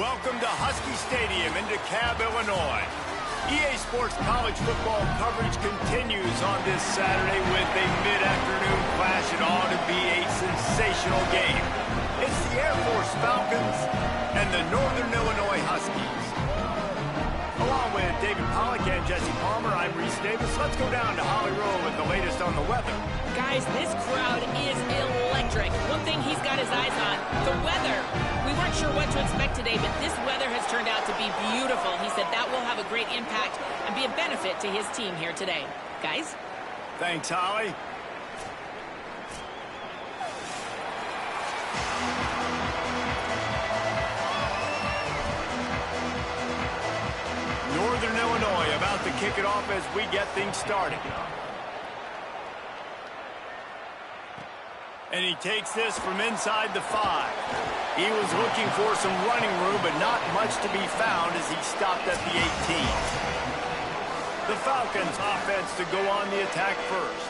Welcome to Husky Stadium in DeKalb, Illinois. EA Sports college football coverage continues on this Saturday with a mid-afternoon clash. It ought to be a sensational game. It's the Air Force Falcons and the Northern Illinois Huskies. Along with David Pollack and Jesse Palmer, I'm Reese Davis. Let's go down to Holly Rowe with the latest on the weather. Guys, this crowd is electric. One thing he's got his eyes on, the weather. We weren't sure what to expect today, but this weather has turned out to be beautiful. He said that will have a great impact and be a benefit to his team here today. Guys? Thanks, Holly. Northern Illinois about to kick it off as we get things started. And he takes this from inside the 5. He was looking for some running room, but not much to be found as he stopped at the 18. The Falcons offense to go on the attack first.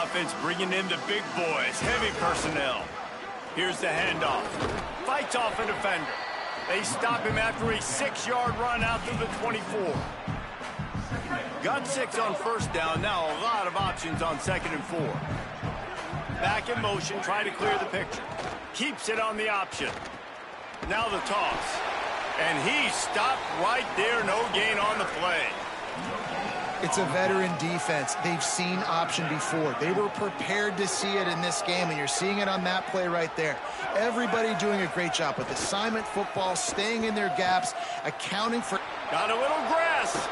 Offense bringing in the big boys, heavy personnel. Here's the handoff. Fights off a defender. They stop him after a 6-yard run out to the 24. Got 6 on first down. Now a lot of options on 2nd and 4. Back in motion, trying to clear the picture. Keeps it on the option. Now the toss. And he stopped right there. No gain on the play. It's a veteran defense. They've seen option before. They were prepared to see it in this game, and you're seeing it on that play right there. Everybody doing a great job with assignment football, staying in their gaps, accounting for... Got a little grass.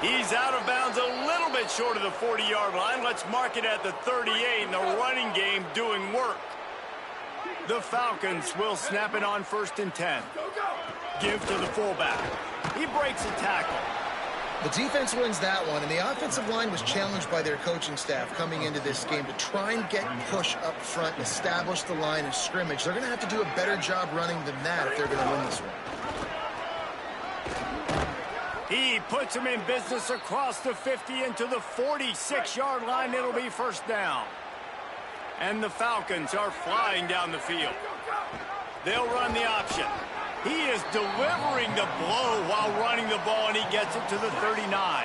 He's out of bounds a little bit short of the 40-yard line. Let's mark it at the 38, and the running game doing work. The Falcons will snap it on 1st and 10. Give to the fullback. He breaks a tackle. The defense wins that one, and the offensive line was challenged by their coaching staff coming into this game to try and get push up front and establish the line of scrimmage. They're going to have to do a better job running than that if they're going to win this one. He puts him in business across the 50 into the 46-yard line. It'll be 1st down. And the Falcons are flying down the field. They'll run the option. He is delivering the blow while running the ball, and he gets it to the 39.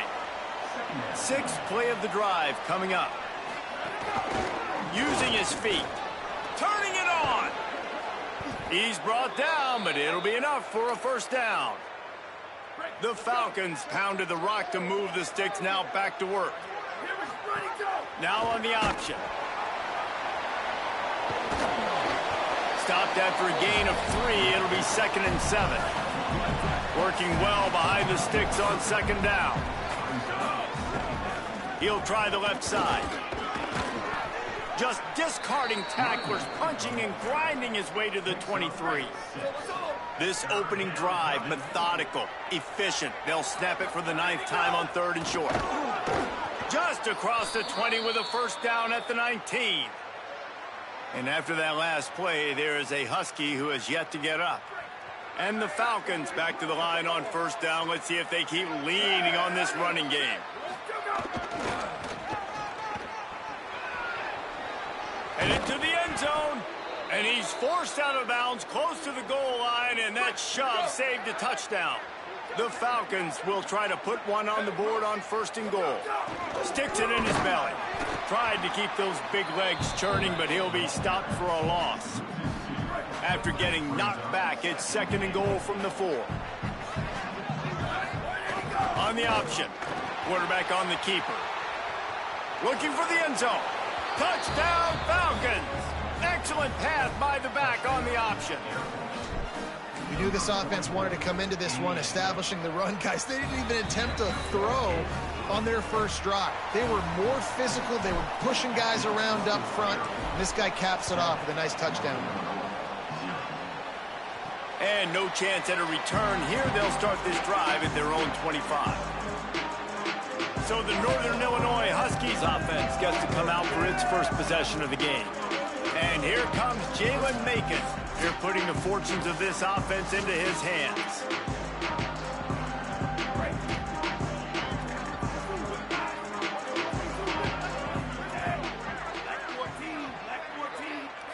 6th play of the drive coming up. Using his feet. Turning it on. He's brought down, but it'll be enough for a 1st down. The Falcons pounded the rock to move the sticks. Now back to work. Now on the option. Stopped after a gain of 3. It'll be 2nd and 7. Working well behind the sticks on 2nd down. He'll try the left side. Just discarding tacklers, punching and grinding his way to the 23. This opening drive, methodical, efficient. They'll snap it for the 9th time on 3rd and short. Just across the 20 with a 1st down at the 19. And after that last play, there is a Husky who has yet to get up. And the Falcons back to the line on 1st down. Let's see if they keep leaning on this running game. And into the end zone. And he's forced out of bounds close to the goal line, and that shove saved a touchdown. The Falcons will try to put one on the board on 1st and goal. Sticks it in his belly. Tried to keep those big legs churning, but he'll be stopped for a loss. After getting knocked back, it's 2nd and goal from the 4. On the option. Quarterback on the keeper. Looking for the end zone. Touchdown, Falcons! Excellent pass by the back on the option. We knew this offense wanted to come into this one establishing the run, guys. They didn't even attempt to throw on their first drive. They were more physical. They were pushing guys around up front. And this guy caps it off with a nice touchdown. And no chance at a return here. They'll start this drive at their own 25. So the Northern Illinois Huskies offense gets to come out for its first possession of the game. And here comes Jalen Macon. They're putting the fortunes of this offense into his hands.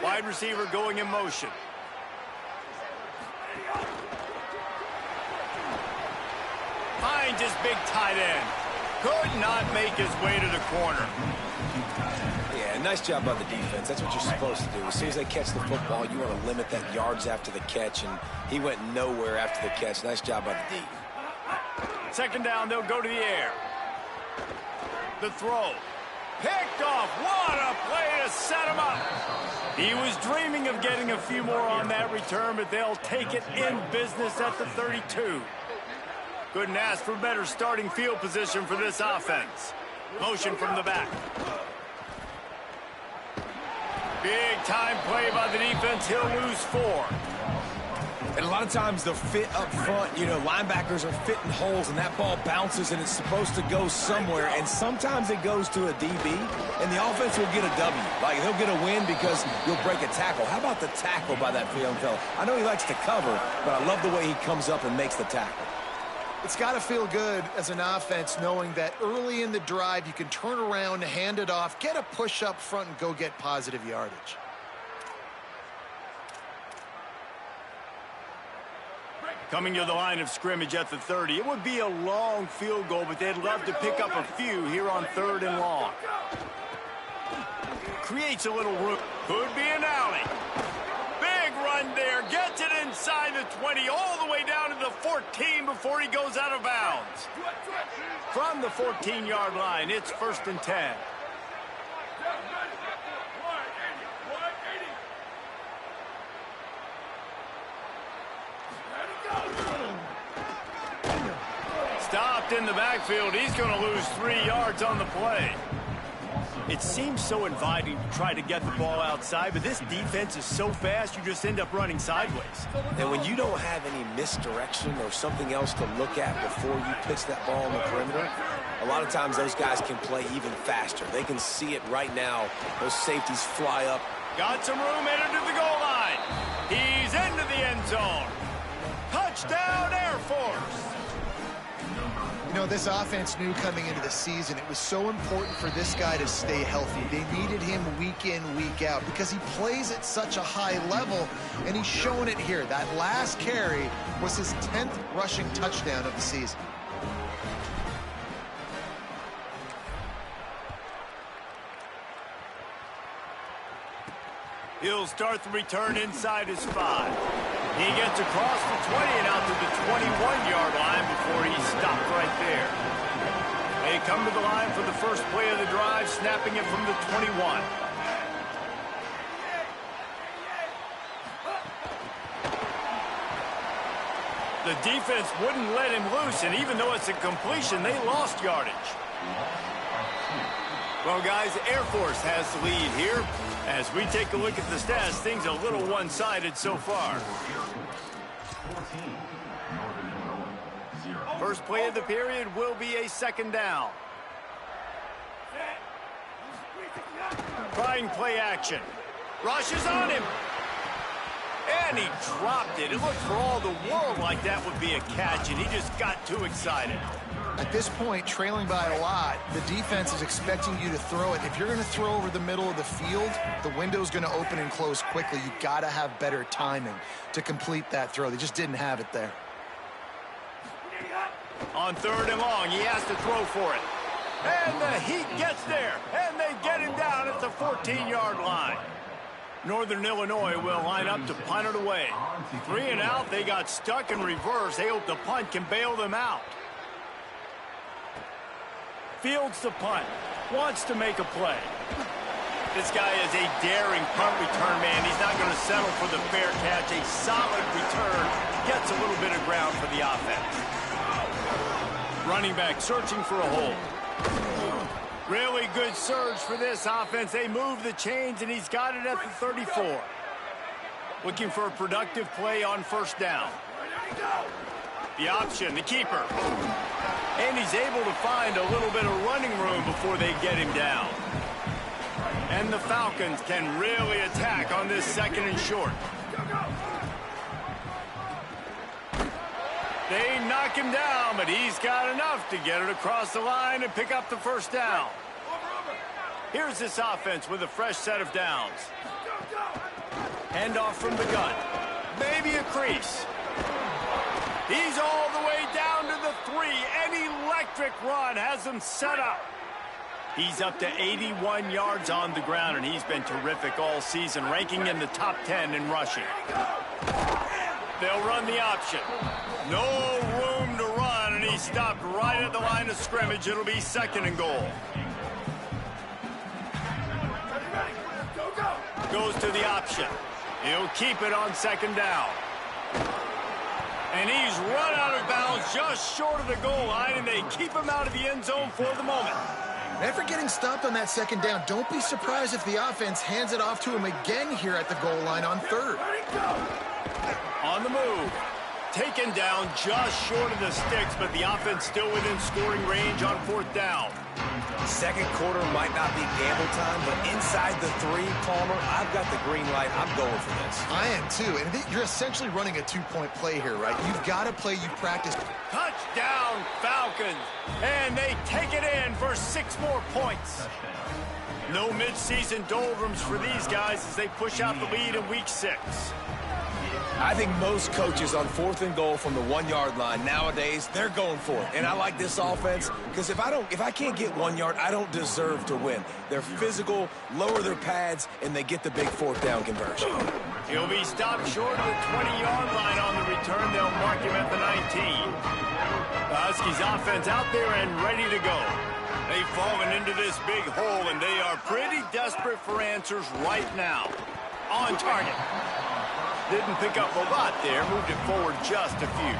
Wide receiver going in motion. Finds his big tight end. Could not make his way to the corner. Yeah, nice job by the defense. That's what you're supposed to do. As soon as they catch the football, you want to limit that yards after the catch, and he went nowhere after the catch. Nice job by the D. Second down, they'll go to the air. The throw. Picked off. What a play to set him up. He was dreaming of getting a few more on that return, but they'll take it in business at the 32. Couldn't ask for better starting field position for this offense. Motion from the back. Big time play by the defense. He'll lose 4. And a lot of times they'll fit up front. You know, linebackers are fitting holes, and that ball bounces, and it's supposed to go somewhere. And sometimes it goes to a DB, and the offense will get a W. Like, he'll get a win because you'll break a tackle. How about the tackle by that young fella? I know he likes to cover, but I love the way he comes up and makes the tackle. It's got to feel good as an offense knowing that early in the drive you can turn around, hand it off, get a push up front, and go get positive yardage. Coming to the line of scrimmage at the 30. It would be a long field goal, but they'd love to pick up a few here on 3rd and long. Creates a little room. Could be an alley. Big run there. Gets it inside the 20, all the way down to the 14 before he goes out of bounds. From the 14-yard line, it's 1st and 10. Stopped in the backfield. He's going to lose 3 yards on the play. It seems so inviting to try to get the ball outside, but this defense is so fast, you just end up running sideways. And when you don't have any misdirection or something else to look at before you pitch that ball on the perimeter, a lot of times those guys can play even faster. They can see it right now. Those safeties fly up. Got some room, headed to the goal line. He's into the end zone. Touchdown, Air Force. You know, this offense knew coming into the season it was so important for this guy to stay healthy. They needed him week in, week out because he plays at such a high level, and he's showing it here. That last carry was his 10th rushing touchdown of the season. He'll start the return inside his 5. He gets across the 20 and out to the 21-yard line before he stopped right there. They come to the line for the first play of the drive, snapping it from the 21. The defense wouldn't let him loose, and even though it's a completion, they lost yardage. Well, guys, Air Force has the lead here. As we take a look at the stats, things a little one-sided so far. First play of the period will be a 2nd down. Trying play action. Rushes on him. And he dropped it. It looked for all the world like that would be a catch, and he just got too excited. At this point, trailing by a lot, the defense is expecting you to throw it. If you're going to throw over the middle of the field, the window's going to open and close quickly. You got to have better timing to complete that throw. They just didn't have it there. On 3rd and long, he has to throw for it. And the Heat gets there, and they get him down at the 14-yard line. Northern Illinois will line up to punt it away. 3 and out, they got stuck in reverse. They hope the punt can bail them out. Fields the punt, wants to make a play. This guy is a daring punt return man. He's not going to settle for the fair catch. A solid return, gets a little bit of ground for the offense. Running back searching for a hole. Really good surge for this offense. They move the chains, and he's got it at the 34. Looking for a productive play on 1st down. The option, the keeper. And he's able to find a little bit of running room before they get him down. And the Falcons can really attack on this 2nd and short. They knock him down, but he's got enough to get it across the line and pick up the 1st down. Here's this offense with a fresh set of downs. Handoff from the gun. Maybe a crease. He's all the way down to the the three. An electric run has him set up. He's up to 81 yards on the ground, and he's been terrific all season, ranking in the top 10 in rushing. They'll run the option. No room to run, and he stopped right at the line of scrimmage. It'll be 2nd and goal. Goes to the option. He'll keep it on 2nd down. And he's run out of bounds just short of the goal line, and they keep him out of the end zone for the moment. After getting stopped on that 2nd down, don't be surprised if the offense hands it off to him again here at the goal line on 3rd. On the move. Taken down just short of the sticks, but the offense still within scoring range on 4th down. Second quarter might not be gamble time, but inside the 3, Palmer, I've got the green light. I'm going for this. I am too, and you're essentially running a 2-point play here, right? You've got to play you practice. Touchdown, Falcons, and they take it in for 6 more points. No mid-season doldrums for these guys as they push out the lead in week 6. I think most coaches on 4th and goal from the 1-yard line nowadays, they're going for it. And I like this offense because if I can't get 1 yard, I don't deserve to win. They're physical, lower their pads, and they get the big 4th down conversion. He'll be stopped short of the 20-yard line on the return. They'll mark him at the 19. The Huskies offense out there and ready to go. They've fallen into this big hole, and they are pretty desperate for answers right now. On target. Didn't pick up a lot there, moved it forward just a few.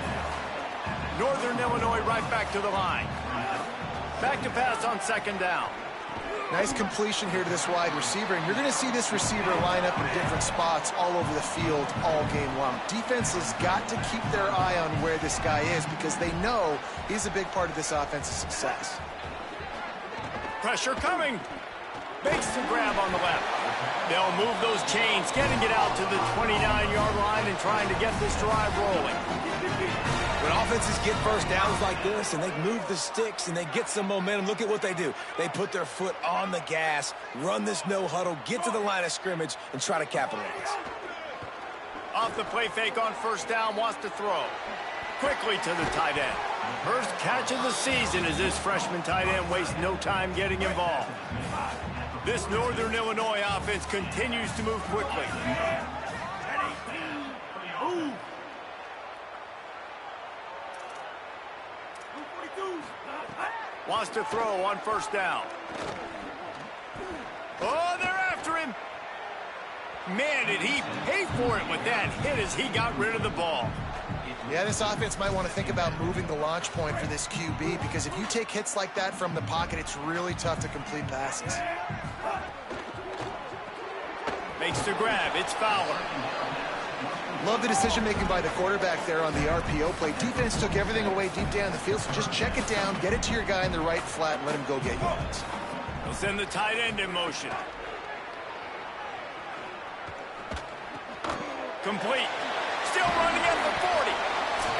Northern Illinois right back to the line. Back to pass on 2nd down. Nice completion here to this wide receiver, and you're going to see this receiver line up in different spots all over the field all game long. Defense has got to keep their eye on where this guy is because they know he's a big part of this offense's success. Pressure coming. Makes the grab on the left. They'll move those chains, getting it out to the 29-yard line and trying to get this drive rolling. When offenses get first downs like this and they move the sticks and they get some momentum, look at what they do. They put their foot on the gas, run this no huddle, get to the line of scrimmage, and try to capitalize. Off the play fake on 1st down, wants to throw. Quickly to the tight end. First catch of the season as this freshman tight end wastes no time getting involved. This Northern Illinois offense continues to move quickly. Wants to throw on 1st down. Oh, they're after him. Man, did he pay for it with that hit as he got rid of the ball. Yeah, this offense might want to think about moving the launch point for this QB because if you take hits like that from the pocket, it's really tough to complete passes. Makes the grab. It's Fowler. Love the decision-making by the quarterback there on the RPO play. Defense took everything away deep down the field, so just check it down, get it to your guy in the right flat, and let him go get yards. They'll send the tight end in motion. Complete. Still running at the 40.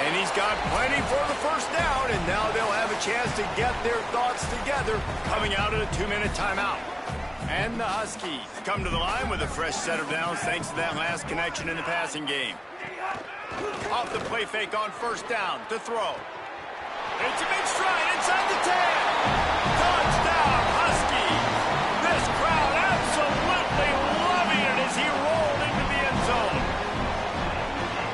And he's got plenty for the 1st down, and now they'll have a chance to get their thoughts together coming out of a 2-minute timeout. And the Huskies come to the line with a fresh set of downs thanks to that last connection in the passing game. Off the play fake on 1st down to throw. It's a big stride inside the 10. Touchdown, Huskies. This crowd absolutely loving it as he rolled into the end zone.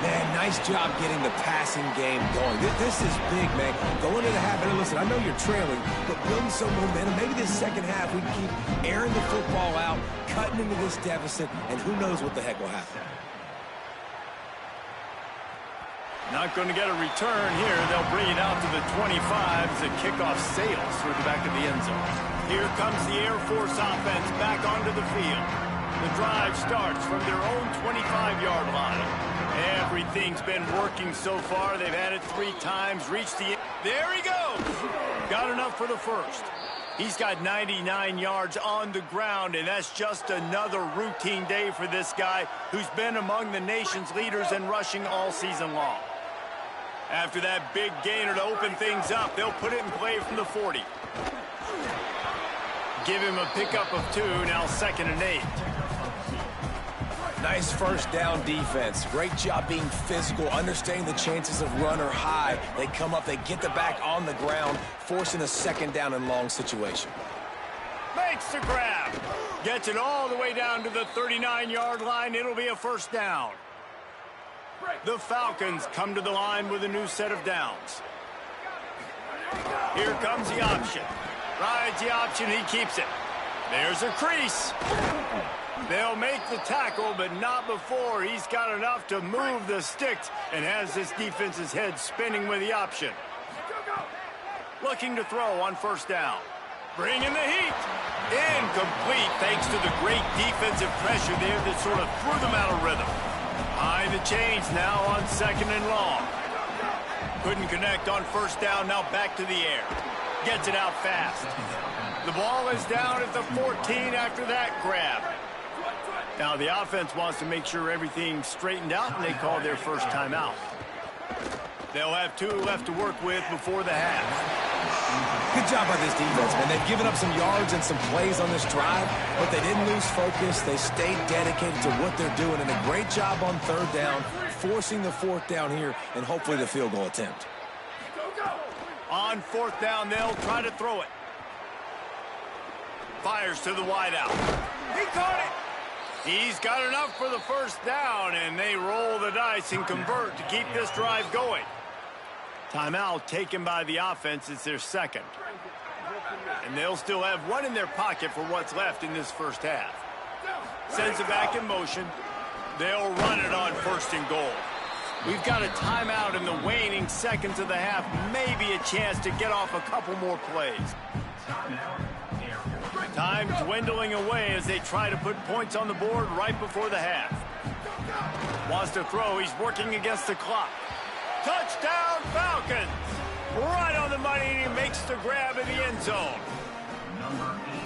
Man, nice job getting the passing game going. This is big, man. Going into the half, and listen, I know you're trailing, but building some momentum. Maybe this 2nd half we can keep airing the football out, cutting into this deficit, and who knows what the heck will happen. Not going to get a return here. They'll bring it out to the 25 as the kickoff sails through the back of the end zone. Here comes the Air Force offense back onto the field. The drive starts from their own 25-yard line. Everything's been working so far. They've had it 3 times, reached the... There he goes! Got enough for the 1st. He's got 99 yards on the ground, and that's just another routine day for this guy who's been among the nation's leaders in rushing all season long. After that big gainer to open things up, they'll put it in play from the 40. Give him a pickup of 2, now 2nd and 8. Nice first down defense. Great job being physical, understanding the chances of run are high. They come up, they get the back on the ground, forcing a second down and long situation. Makes the grab. Gets it all the way down to the 39-yard line. It'll be a first down. The Falcons come to the line with a new set of downs. Here comes the option. Rides the option, he keeps it. There's a crease. They'll make the tackle, but not before he's got enough to move the sticks and has this defense's head spinning with the option. Looking to throw on first down. Bringing the heat. Incomplete thanks to the great defensive pressure there that sort of threw them out of rhythm. Behind the chains now on second and long. Couldn't connect on first down, now back to the air. Gets it out fast. The ball is down at the 14 after that grab. Now the offense wants to make sure everything's straightened out, and they call their first timeout. They'll have 2 left to work with before the half. Good job by this defense, man. They've given up some yards and some plays on this drive, but they didn't lose focus. They stayed dedicated to what they're doing, and a great job on third down, forcing the fourth down here, and hopefully the field goal attempt. On fourth down, they'll try to throw it. Fires to the wideout. He caught it. He's got enough for the first down, and they roll the dice and convert to keep this drive going. Timeout taken by the offense. It's their second. And they'll still have 1 in their pocket for what's left in this first half. Sends it back in motion. They'll run it on first and goal. We've got a timeout in the waning seconds of the half. Maybe a chance to get off a couple more plays. Time dwindling away as they try to put points on the board right before the half. Wants to throw. He's working against the clock. Touchdown, Falcons! Right on the money, and he makes the grab in the end zone.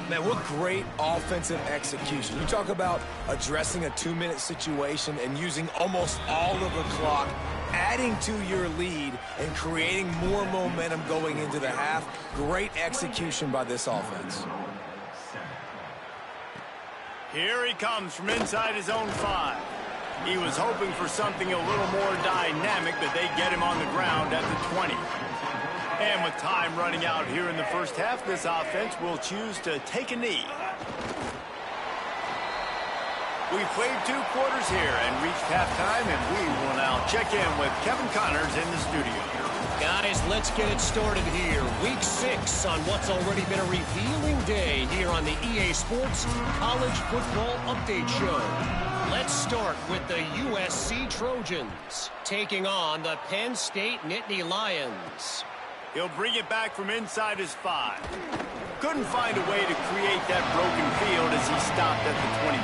Man, what great offensive execution. You talk about addressing a 2-minute situation and using almost all of the clock, adding to your lead and creating more momentum going into the half. Great execution by this offense. Here he comes from inside his own 5. He was hoping for something a little more dynamic, but they get him on the ground at the 20. And with time running out here in the first half, this offense will choose to take a knee. We've played 2 quarters here and reached halftime, and we will now check in with Kevin Connors in the studio. Guys, let's get it started here. Week 6 on what's already been a revealing day here on the EA Sports College Football Update Show. Let's start with the USC Trojans taking on the Penn State Nittany Lions. He'll bring it back from inside his 5. Couldn't find a way to create that broken field as he stopped at the 25.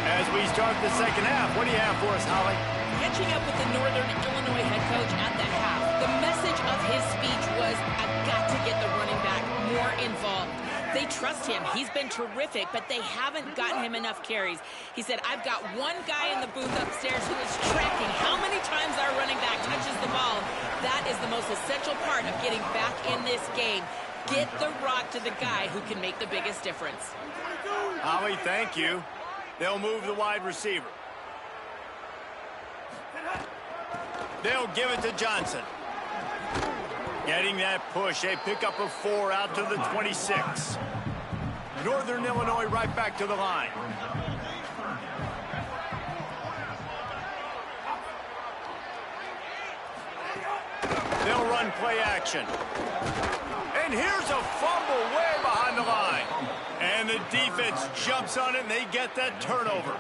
As we start the second half, what do you have for us, Holly? Catching up with the Northern Illinois head coach at the half, the message of his speech was, I've got to get the running back more involved. They trust him. He's been terrific, but they haven't gotten him enough carries. He said, I've got one guy in the booth upstairs who is tracking how many times our running back touches the ball. That is the most essential part of getting back in this game. Get the rock to the guy who can make the biggest difference. Holly, thank you. They'll move the wide receiver. They'll give it to Johnson. Getting that push, a pickup of 4 out to the 26. Northern Illinois right back to the line. They'll run play action. And here's a fumble way behind the line. And the defense jumps on it, and they get that turnover.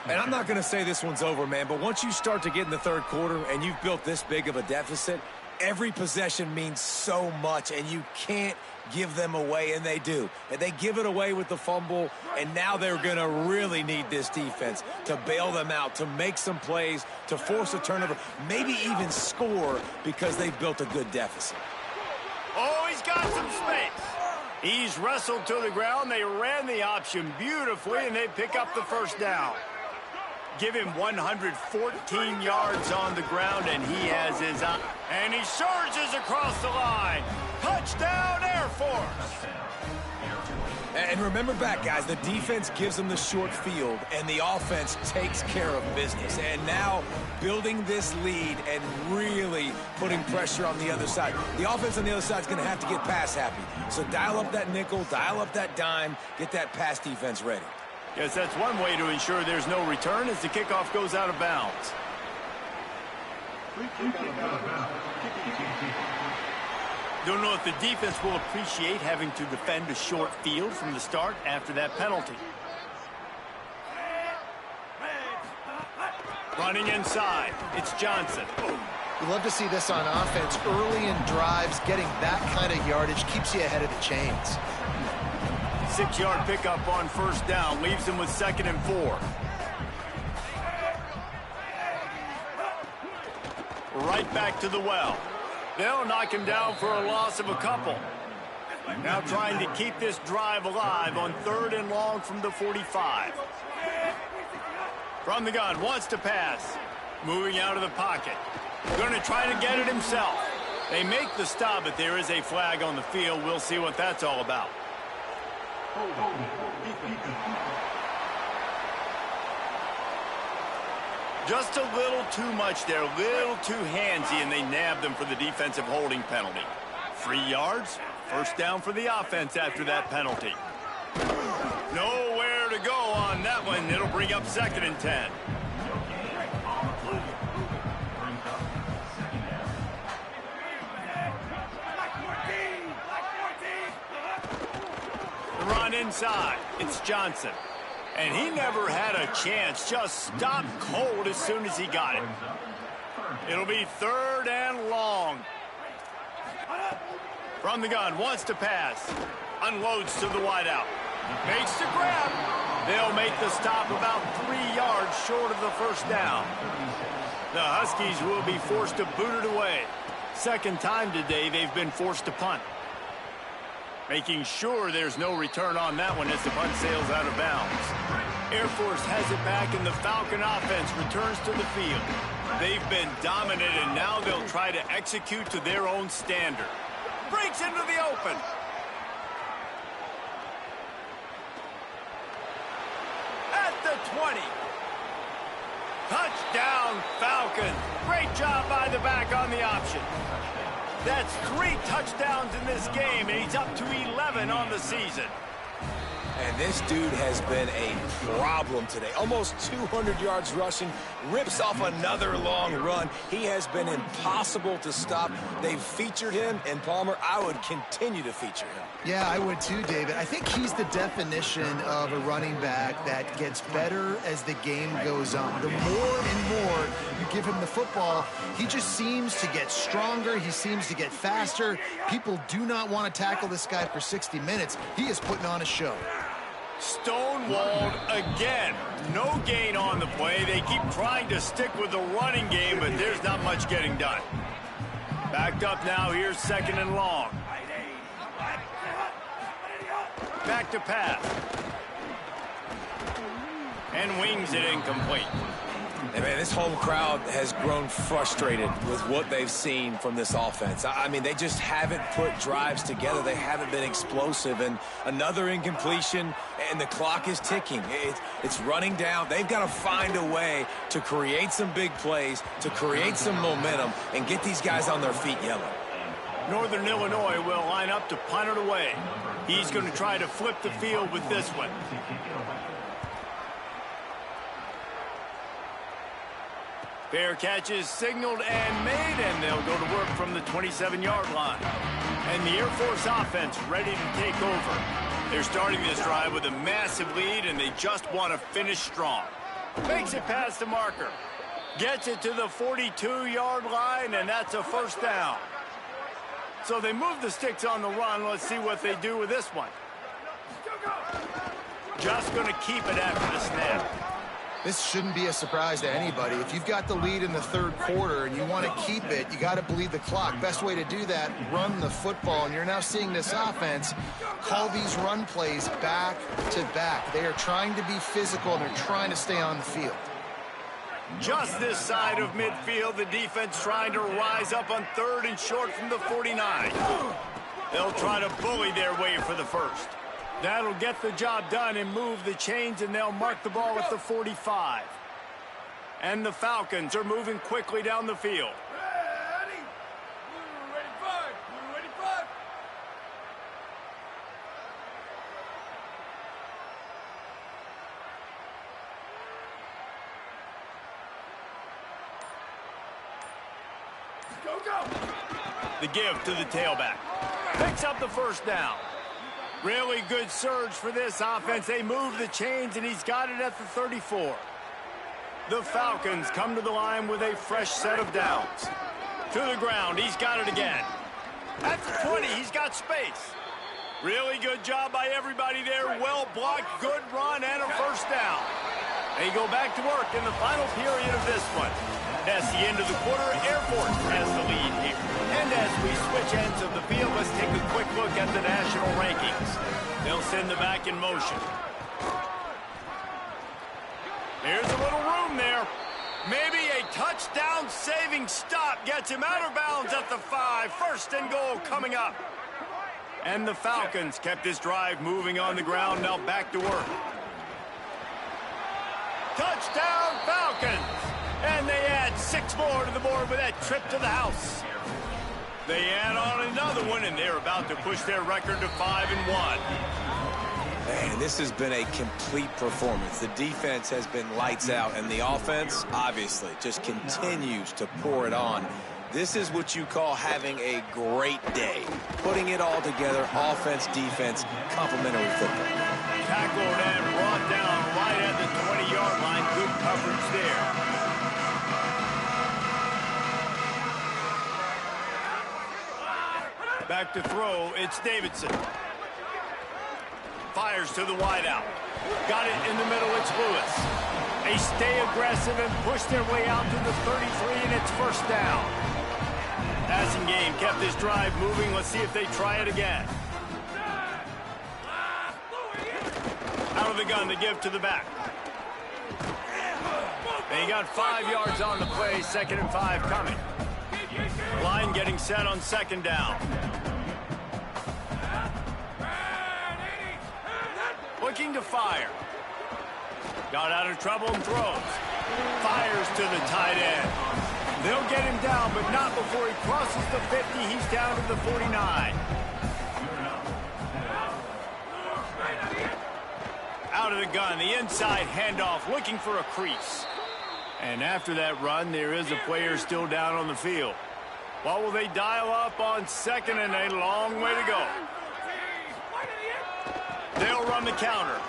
And I'm not going to say this one's over, man, but once you start to get in the third quarter and you've built this big of a deficit, every possession means so much, and you can't give them away, and they do. And they give it away with the fumble, and now they're going to really need this defense to bail them out, to make some plays, to force a turnover, maybe even score because they've built a good deficit. Oh, he's got some space. He's wrestled to the ground. They ran the option beautifully, and they pick up the first down. Give him 114 yards on the ground, and he has his eye. And he surges across the line. Touchdown, Air Force. And remember back, guys, the defense gives them the short field, and the offense takes care of business. And now building this lead and really putting pressure on the other side. The offense on the other side is going to have to get pass happy. So dial up that nickel, dial up that dime, get that pass defense ready. Yes, that's one way to ensure there's no return as the kickoff goes out of bounds. Don't know if the defense will appreciate having to defend a short field from the start after that penalty. Running inside, it's Johnson. You love to see this on offense. Early in drives, getting that kind of yardage keeps you ahead of the chains. 6-yard pickup on first down, leaves him with 2nd and 4. Right back to the well. They'll knock him down for a loss of a couple. Now trying to keep this drive alive on 3rd and long from the 45. From the gun, wants to pass. Moving out of the pocket. Going to try to get it himself. They make the stop, but there is a flag on the field. We'll see what that's all about. Just a little too much there, a little too handsy, and they nabbed them for the defensive holding penalty. 3 yards, first down for the offense after that penalty. Nowhere to go on that one. It'll bring up 2nd and 10. The run inside, it's Johnson. And he never had a chance, just stopped cold as soon as he got it. It'll be 3rd and long. From the gun, wants to pass. Unloads to the wideout. Makes the grab. They'll make the stop about 3 yards short of the first down. The Huskies will be forced to boot it away. 2nd time today they've been forced to punt. Making sure there's no return on that one as the punt sails out of bounds. Air Force has it back, and the Falcon offense returns to the field. They've been dominant, and now they'll try to execute to their own standard. Breaks into the open. At the 20. Touchdown, Falcon. Great job by the back on the option. That's 3 touchdowns in this game, and he's up to 11 on the season. And this dude has been a problem today. Almost 200 yards rushing, rips off another long run. He has been impossible to stop. They've featured him, and Palmer, I would continue to feature him. Yeah, I would too, David. I think he's the definition of a running back that gets better as the game goes on. The more and more you give him the football, he just seems to get stronger. He seems to get faster. People do not want to tackle this guy for 60 minutes. He is putting on a show. Stonewalled again. No gain on the play. They keep trying to stick with the running game, but there's not much getting done. Backed up now. Here's 2nd and long. Back to pass. And wings it incomplete. And man, this whole crowd has grown frustrated with what they've seen from this offense. I mean, they just haven't put drives together. They haven't been explosive. And another incompletion, and the clock is ticking. It's running down. They've got to find a way to create some big plays, to create some momentum, and get these guys on their feet yelling. Northern Illinois will line up to punt it away. He's going to try to flip the field with this one. Fair catch is signaled and made, and they'll go to work from the 27-yard line. And the Air Force offense ready to take over. They're starting this drive with a massive lead, and they just want to finish strong. Makes it past the marker. Gets it to the 42-yard line, and that's a first down. So they move the sticks on the run. Let's see what they do with this one. Just going to keep it after the snap. This shouldn't be a surprise to anybody. If you've got the lead in the 3rd quarter and you want to keep it, you got to bleed the clock. Best way to do that, run the football. And you're now seeing this offense call these run plays back to back. They are trying to be physical, and they're trying to stay on the field. Just this side of midfield, the defense trying to rise up on 3rd and short from the 49. They'll try to bully their way for the first. That'll get the job done and move the chains, and they'll mark the ball at the 45. And the Falcons are moving quickly down the field. The give to the tailback. Picks up the first down. Really good surge for this offense. They move the chains, and he's got it at the 34. The Falcons come to the line with a fresh set of downs. To the ground, he's got it again. At the 20, he's got space. Really good job by everybody there. Well blocked, good run, and a first down. They go back to work in the final period of this one. That's the end of the quarter. Air Force has the lead here. And as we switch ends of the field, let's take a quick look at the national rankings. They'll send the back in motion. There's a little room there. Maybe a touchdown-saving stop gets him out of bounds at the 5. First and goal coming up. And the Falcons kept this drive moving on the ground. Now back to work. Touchdown, Falcons! And they add 6 more to the board with that trip to the house. They add on another one, and they're about to push their record to 5-1. Man, this has been a complete performance. The defense has been lights out, and the offense, obviously, just continues to pour it on. This is what you call having a great day. Putting it all together, offense, defense, complementary football. Tackled and brought down right at the 20-yard line. Good coverage there. Back to throw, it's Davidson. Fires to the wideout. Got it in the middle, it's Lewis. They stay aggressive and push their way out to the 33, and it's first down. Passing game kept this drive moving. Let's see if they try it again. Out of the gun, the give to the back. They got 5 yards on the play, 2nd and 5 coming. Line getting set on 2nd down. Looking to fire. Got out of trouble and throws. Fires to the tight end. They'll get him down, but not before he crosses the 50. He's down to the 49. Out of the gun, the inside handoff, looking for a crease. And after that run, there is a player still down on the field. What will they dial up on 2nd and a long way to go? They'll run the counter.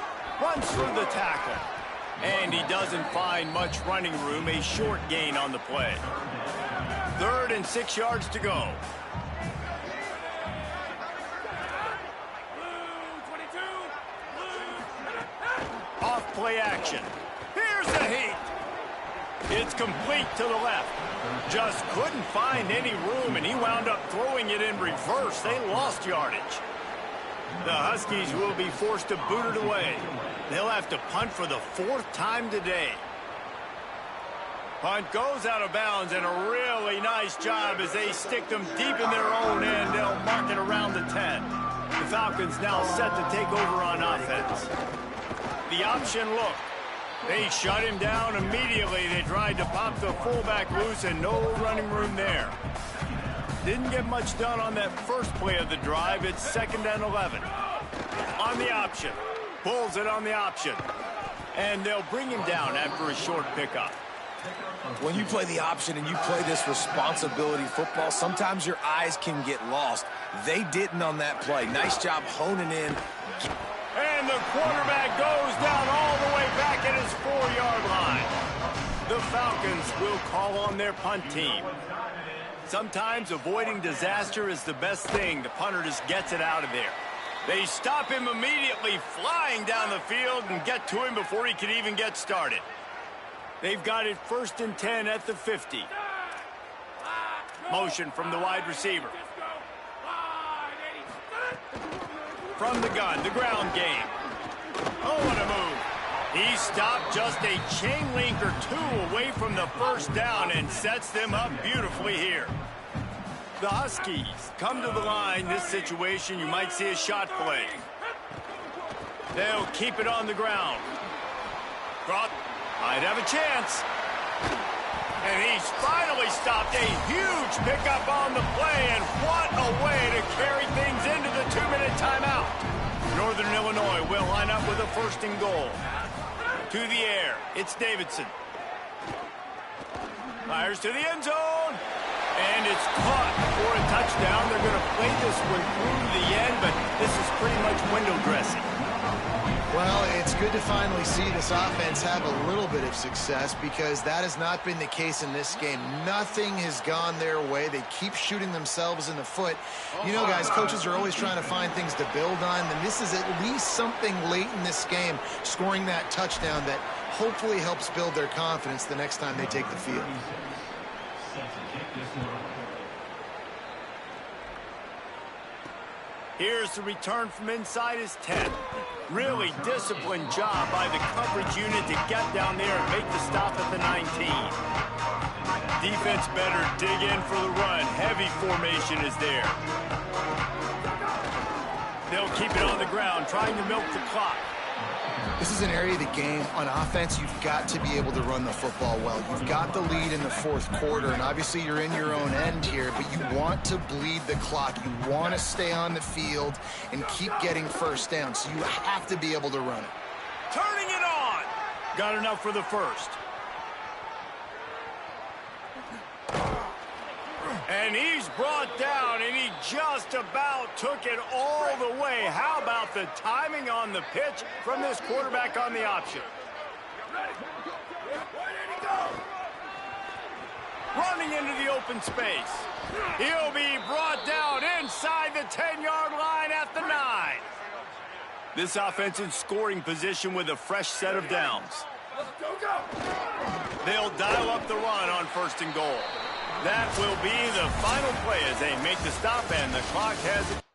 Runs through the tackle. And he doesn't find much running room. A short gain on the play. 3rd and 6 yards to go. Off play action. Here's the heat. It's complete to the left. Just couldn't find any room, and he wound up throwing it in reverse. They lost yardage. The Huskies will be forced to boot it away. They'll have to punt for the 4th time today. Punt goes out of bounds, and a really nice job as they stick them deep in their own end. They'll mark it around the 10. The Falcons now set to take over on offense. The option look. They shut him down immediately. They tried to pop the fullback loose, and no running room there. Didn't get much done on that first play of the drive. It's 2nd and 11. On the option. Pulls it on the option. And they'll bring him down after a short pickup. When you play the option and you play this responsibility football, sometimes your eyes can get lost. They didn't on that play. Nice job honing in. And the quarterback goes down all the way back at his 4-yard line. The Falcons will call on their punt team. Sometimes avoiding disaster is the best thing. The punter just gets it out of there. They stop him immediately, flying down the field, and get to him before he can even get started. They've got it 1st and 10 at the 50. Motion from the wide receiver. From the gun, the ground game. Oh, what a move. He stopped just a chain link or 2 away from the first down and sets them up beautifully here. The Huskies come to the line. This situation, you might see a shot play. They'll keep it on the ground. Brock might have a chance. And he's finally stopped. A huge pickup on the play, and what a way to carry things into the 2-minute timeout. Northern Illinois will line up with a 1st and goal. To the air, it's Davidson. Fires to the end zone, and it's caught for a touchdown. They're going to play this one through the end, but this is pretty much window dressing. Well, it's good to finally see this offense have a little bit of success because that has not been the case in this game. Nothing has gone their way. They keep shooting themselves in the foot. You know, guys, coaches are always trying to find things to build on, and this is at least something late in this game, scoring that touchdown that hopefully helps build their confidence the next time they take the field. Here's the return from inside his 10. Really disciplined job by the coverage unit to get down there and make the stop at the 19. Defense better dig in for the run. Heavy formation is there. They'll keep it on the ground, trying to milk the clock. This is an area of the game. On offense, you've got to be able to run the football well. You've got the lead in the 4th quarter, and obviously you're in your own end here, but you want to bleed the clock. You want to stay on the field and keep getting first down, so you have to be able to run it. Turning it on. Got enough for the 1st. And he's brought down, and he just about took it all the way. How about the timing on the pitch from this quarterback on the option? Running into the open space. He'll be brought down inside the 10-yard line at the 9. This offense in scoring position with a fresh set of downs. They'll dial up the run on 1st and goal. That will be the final play as they make the stop, and the clock has it.